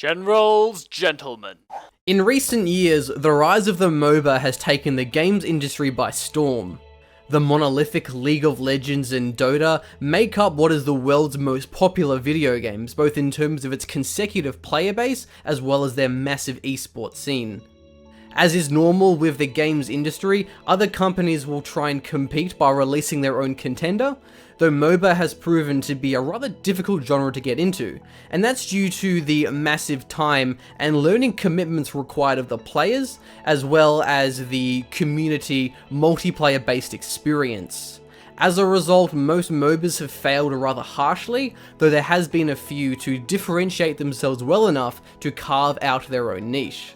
GeneralsGentlemen. In recent years, the rise of the MOBA has taken the games industry by storm. The monolithic League of Legends and Dota make up what is the world's most popular video games, both in terms of its consecutive player base as well as their massive esports scene. As is normal with the games industry, other companies will try and compete by releasing their own contender, though MOBA has proven to be a rather difficult genre to get into, and that's due to the massive time and learning commitments required of the players, as well as the community multiplayer-based experience. As a result, most MOBAs have failed rather harshly, though there has been a few to differentiate themselves well enough to carve out their own niche.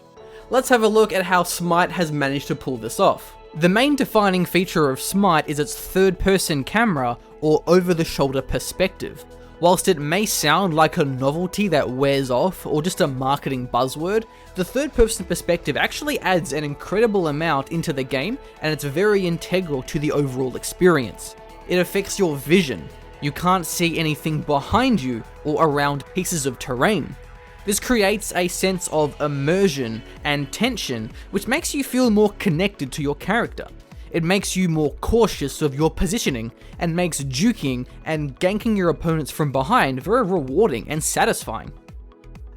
Let's have a look at how Smite has managed to pull this off. The main defining feature of Smite is its third-person camera or over-the-shoulder perspective. Whilst it may sound like a novelty that wears off or just a marketing buzzword, the third-person perspective actually adds an incredible amount into the game, and it's very integral to the overall experience. It affects your vision. You can't see anything behind you or around pieces of terrain. This creates a sense of immersion and tension, which makes you feel more connected to your character. It makes you more cautious of your positioning, and makes juking and ganking your opponents from behind very rewarding and satisfying.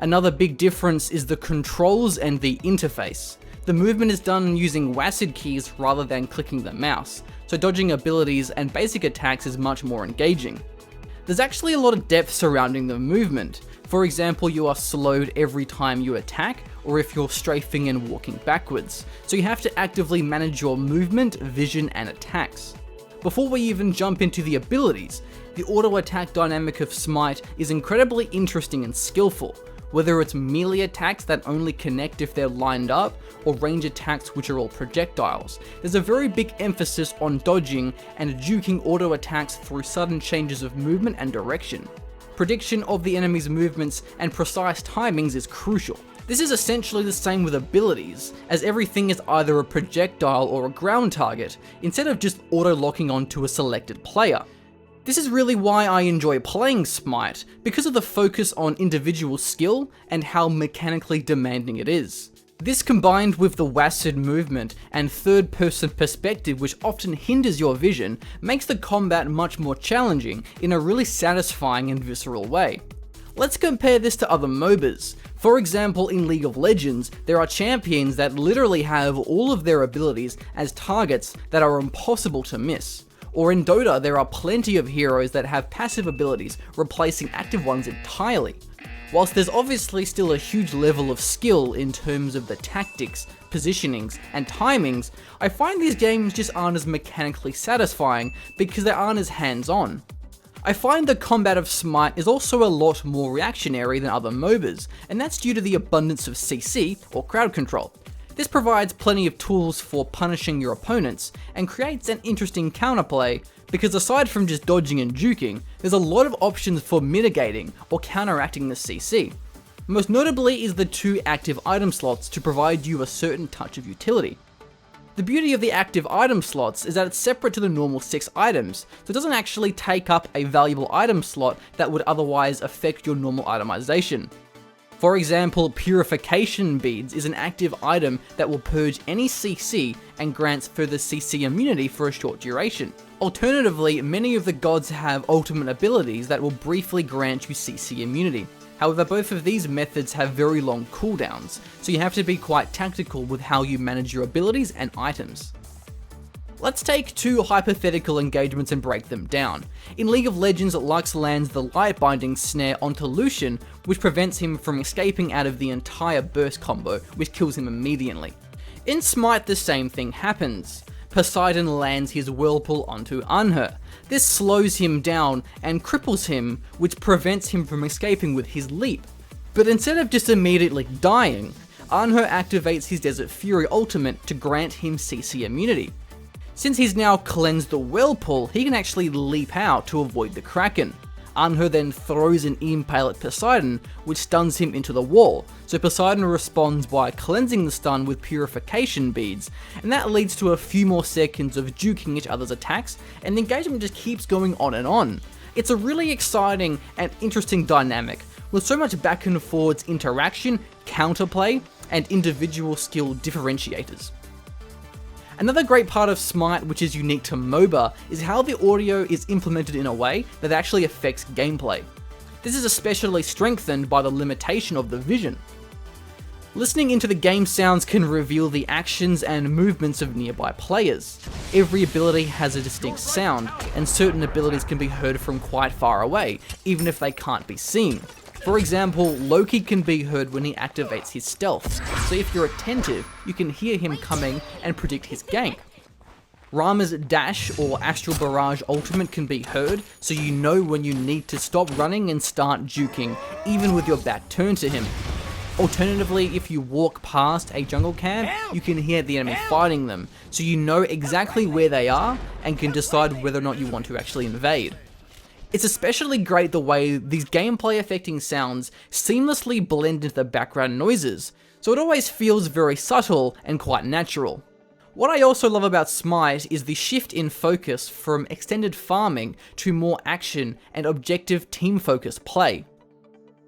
Another big difference is the controls and the interface. The movement is done using WASD keys rather than clicking the mouse, so dodging abilities and basic attacks is much more engaging. There's actually a lot of depth surrounding the movement. For example, you are slowed every time you attack, or if you're strafing and walking backwards, so you have to actively manage your movement, vision, and attacks. Before we even jump into the abilities, the auto-attack dynamic of Smite is incredibly interesting and skillful, whether it's melee attacks that only connect if they're lined up, or range attacks which are all projectiles. There's a very big emphasis on dodging and juking auto-attacks through sudden changes of movement and direction. Prediction of the enemy's movements and precise timings is crucial. This is essentially the same with abilities, as everything is either a projectile or a ground target, instead of just auto-locking onto a selected player. This is really why I enjoy playing Smite, because of the focus on individual skill and how mechanically demanding it is. This combined with the WASD movement and third-person perspective, which often hinders your vision, makes the combat much more challenging in a really satisfying and visceral way. Let's compare this to other MOBAs. For example, in League of Legends, there are champions that literally have all of their abilities as targets that are impossible to miss. Or in Dota, there are plenty of heroes that have passive abilities, replacing active ones entirely. Whilst there's obviously still a huge level of skill in terms of the tactics, positionings, and timings, I find these games just aren't as mechanically satisfying because they aren't as hands-on. I find the combat of Smite is also a lot more reactionary than other MOBAs, and that's due to the abundance of CC, or crowd control. This provides plenty of tools for punishing your opponents, and creates an interesting counterplay, because aside from just dodging and juking, there's a lot of options for mitigating or counteracting the CC. Most notably is the 2 active item slots to provide you a certain touch of utility. The beauty of the active item slots is that it's separate to the normal 6 items, so it doesn't actually take up a valuable item slot that would otherwise affect your normal itemization. For example, Purification Beads is an active item that will purge any CC and grants further CC immunity for a short duration. Alternatively, many of the gods have ultimate abilities that will briefly grant you CC immunity. However, both of these methods have very long cooldowns, so you have to be quite tactical with how you manage your abilities and items. Let's take 2 hypothetical engagements and break them down. In League of Legends, Lux lands the Light Binding Snare onto Lucian, which prevents him from escaping out of the entire burst combo, which kills him immediately. In Smite, the same thing happens. Poseidon lands his Whirlpool onto Anhur. This slows him down and cripples him, which prevents him from escaping with his leap. But instead of just immediately dying, Anhur activates his Desert Fury ultimate to grant him CC immunity. Since he's now cleansed the Whirlpool, he can actually leap out to avoid the Kraken. Anhur then throws an Impale at Poseidon, which stuns him into the wall, so Poseidon responds by cleansing the stun with Purification Beads, and that leads to a few more seconds of juking each other's attacks, and the engagement just keeps going on and on. It's a really exciting and interesting dynamic, with so much back and forwards interaction, counterplay, and individual skill differentiators. Another great part of Smite, which is unique to MOBA, is how the audio is implemented in a way that actually affects gameplay. This is especially strengthened by the limitation of the vision. Listening into the game sounds can reveal the actions and movements of nearby players. Every ability has a distinct sound, and certain abilities can be heard from quite far away, even if they can't be seen. For example, Loki can be heard when he activates his stealth, so if you're attentive, you can hear him coming and predict his gank. Rama's dash or Astral Barrage ultimate can be heard, so you know when you need to stop running and start juking, even with your back turned to him. Alternatively, if you walk past a jungle camp, you can hear the enemy fighting them, so you know exactly where they are and can decide whether or not you want to actually invade. It's especially great the way these gameplay affecting sounds seamlessly blend into the background noises, so it always feels very subtle and quite natural. What I also love about Smite is the shift in focus from extended farming to more action and objective team-focused play.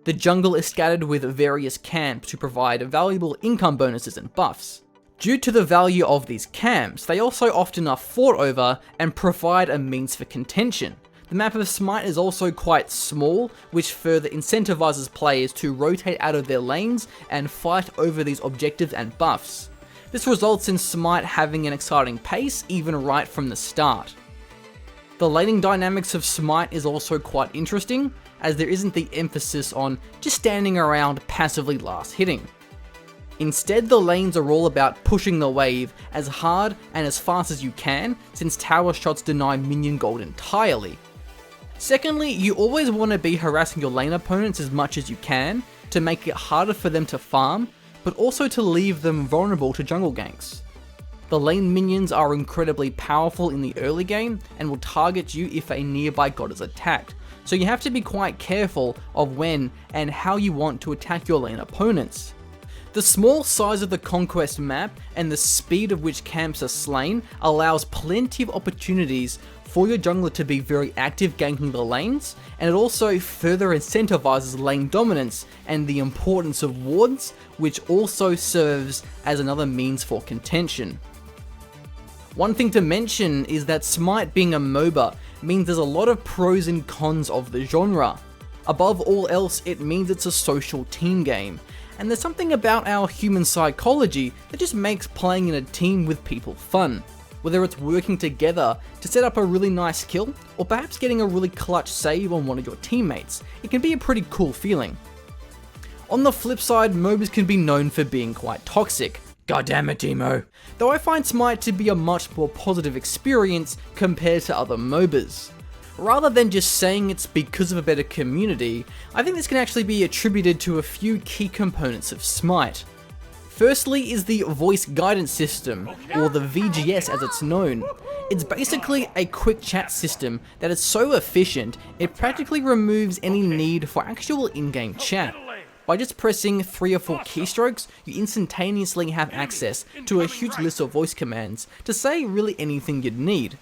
The jungle is scattered with various camps to provide valuable income bonuses and buffs. Due to the value of these camps, they also often are fought over and provide a means for contention. The map of Smite is also quite small, which further incentivizes players to rotate out of their lanes and fight over these objectives and buffs. This results in Smite having an exciting pace even right from the start. The laning dynamics of Smite is also quite interesting, as there isn't the emphasis on just standing around passively last hitting. Instead, the lanes are all about pushing the wave as hard and as fast as you can, since tower shots deny minion gold entirely. Secondly, you always want to be harassing your lane opponents as much as you can to make it harder for them to farm, but also to leave them vulnerable to jungle ganks. The lane minions are incredibly powerful in the early game and will target you if a nearby god is attacked, so you have to be quite careful of when and how you want to attack your lane opponents. The small size of the Conquest map and the speed of which camps are slain allows plenty of opportunities for your jungler to be very active ganking the lanes, and it also further incentivizes lane dominance and the importance of wards, which also serves as another means for contention. One thing to mention is that Smite being a MOBA means there's a lot of pros and cons of the genre. Above all else, it means it's a social team game, and there's something about our human psychology that just makes playing in a team with people fun. Whether it's working together to set up a really nice kill, or perhaps getting a really clutch save on one of your teammates, it can be a pretty cool feeling. On the flip side, MOBAs can be known for being quite toxic. God damn it, Demo. Though I find Smite to be a much more positive experience compared to other MOBAs. Rather than just saying it's because of a better community, I think this can actually be attributed to a few key components of Smite. Firstly is the voice guidance system, or the VGS as it's known. It's basically a quick chat system that is so efficient, it practically removes any need for actual in-game chat. By just pressing 3 or 4 keystrokes, you instantaneously have access to a huge list of voice commands to say really anything you'd need.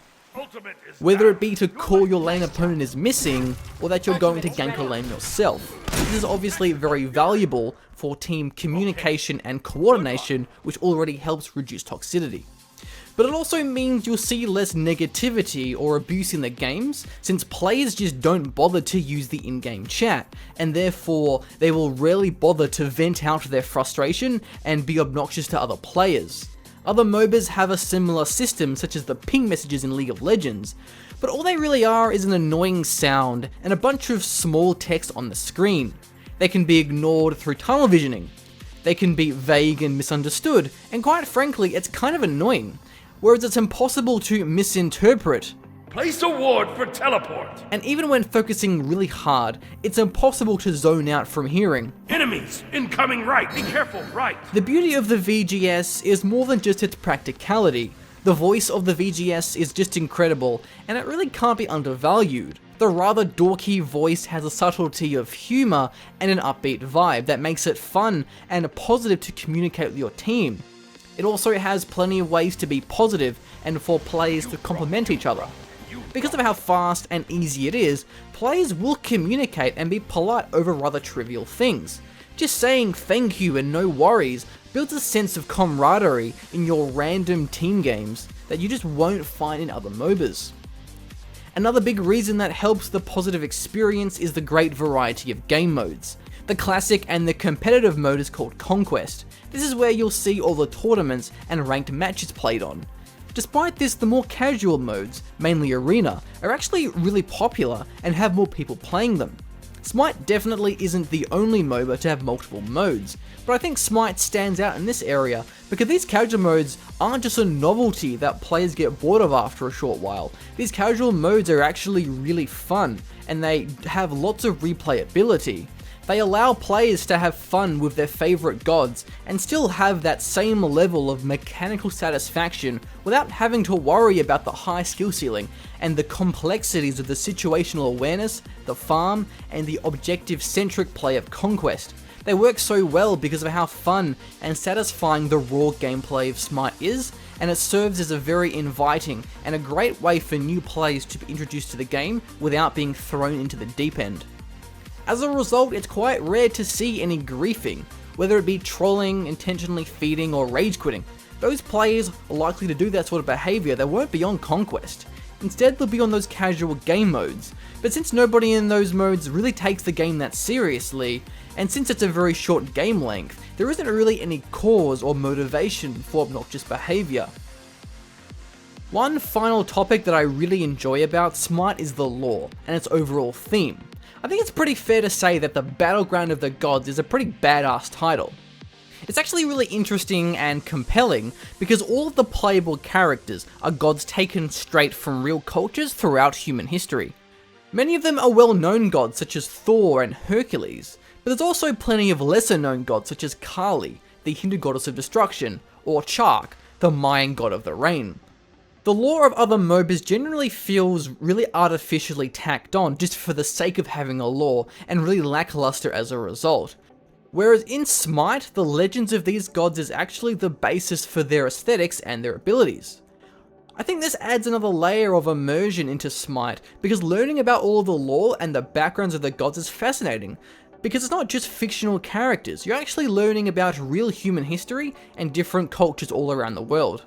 Whether it be to call your lane opponent is missing, or that you're going to gank a lane yourself. This is obviously very valuable for team communication and coordination, which already helps reduce toxicity. But it also means you'll see less negativity or abuse in the games, since players just don't bother to use the in-game chat, and therefore they will rarely bother to vent out their frustration and be obnoxious to other players. Other MOBAs have a similar system, such as the ping messages in League of Legends, but all they really are is an annoying sound and a bunch of small text on the screen. They can be ignored through tunnel visioning. They can be vague and misunderstood, and quite frankly, it's kind of annoying, whereas it's impossible to misinterpret. Place a ward for teleport. And even when focusing really hard, it's impossible to zone out from hearing. Enemies incoming right. Be careful, right. The beauty of the VGS is more than just its practicality. The voice of the VGS is just incredible, and it really can't be undervalued. The rather dorky voice has a subtlety of humor and an upbeat vibe that makes it fun and positive to communicate with your team. It also has plenty of ways to be positive and for players to complement each other. Because of how fast and easy it is, players will communicate and be polite over rather trivial things. Just saying thank you and no worries builds a sense of camaraderie in your random team games that you just won't find in other MOBAs. Another big reason that helps the positive experience is the great variety of game modes. The classic and the competitive mode is called Conquest. This is where you'll see all the tournaments and ranked matches played on. Despite this, the more casual modes, mainly Arena, are actually really popular and have more people playing them. Smite definitely isn't the only MOBA to have multiple modes, but I think Smite stands out in this area because these casual modes aren't just a novelty that players get bored of after a short while. These casual modes are actually really fun, and they have lots of replayability. They allow players to have fun with their favourite gods and still have that same level of mechanical satisfaction without having to worry about the high skill ceiling and the complexities of the situational awareness, the farm, and the objective-centric play of Conquest. They work so well because of how fun and satisfying the raw gameplay of Smite is, and it serves as a very inviting and a great way for new players to be introduced to the game without being thrown into the deep end. As a result, it's quite rare to see any griefing, whether it be trolling, intentionally feeding, or rage quitting. Those players are likely to do that sort of behaviour that won't be on Conquest. Instead, they'll be on those casual game modes. But since nobody in those modes really takes the game that seriously, and since it's a very short game length, there isn't really any cause or motivation for obnoxious behaviour. One final topic that I really enjoy about Smite is the lore and its overall theme. I think it's pretty fair to say that the Battleground of the Gods is a pretty badass title. It's actually really interesting and compelling because all of the playable characters are gods taken straight from real cultures throughout human history. Many of them are well-known gods such as Thor and Hercules, but there's also plenty of lesser-known gods such as Kali, the Hindu goddess of destruction, or Chark, the Mayan god of the rain. The lore of other MOBAs generally feels really artificially tacked on just for the sake of having a lore, and really lackluster as a result. Whereas in Smite, the legends of these gods is actually the basis for their aesthetics and their abilities. I think this adds another layer of immersion into Smite, because learning about all of the lore and the backgrounds of the gods is fascinating, because it's not just fictional characters, you're actually learning about real human history and different cultures all around the world.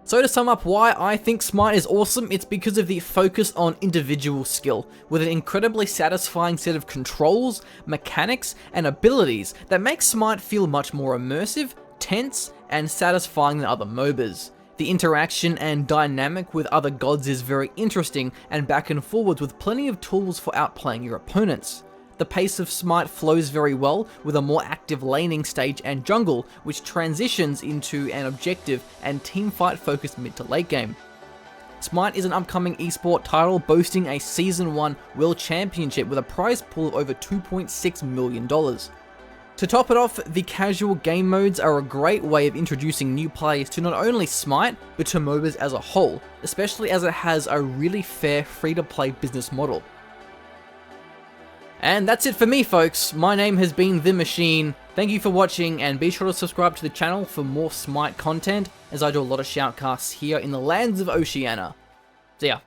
So to sum up why I think Smite is awesome, it's because of the focus on individual skill, with an incredibly satisfying set of controls, mechanics, and abilities that make Smite feel much more immersive, tense, and satisfying than other MOBAs. The interaction and dynamic with other gods is very interesting and back and forwards with plenty of tools for outplaying your opponents. The pace of Smite flows very well with a more active laning stage and jungle, which transitions into an objective and teamfight focused mid to late game. Smite is an upcoming esport title boasting a Season 1 World Championship with a prize pool of over $2.6 million. To top it off, the casual game modes are a great way of introducing new players to not only Smite, but to MOBAs as a whole, especially as it has a really fair free-to-play business model. And that's it for me, folks. My name has been The Machine. Thank you for watching, and be sure to subscribe to the channel for more Smite content, as I do a lot of shoutcasts here in the lands of Oceania. See ya.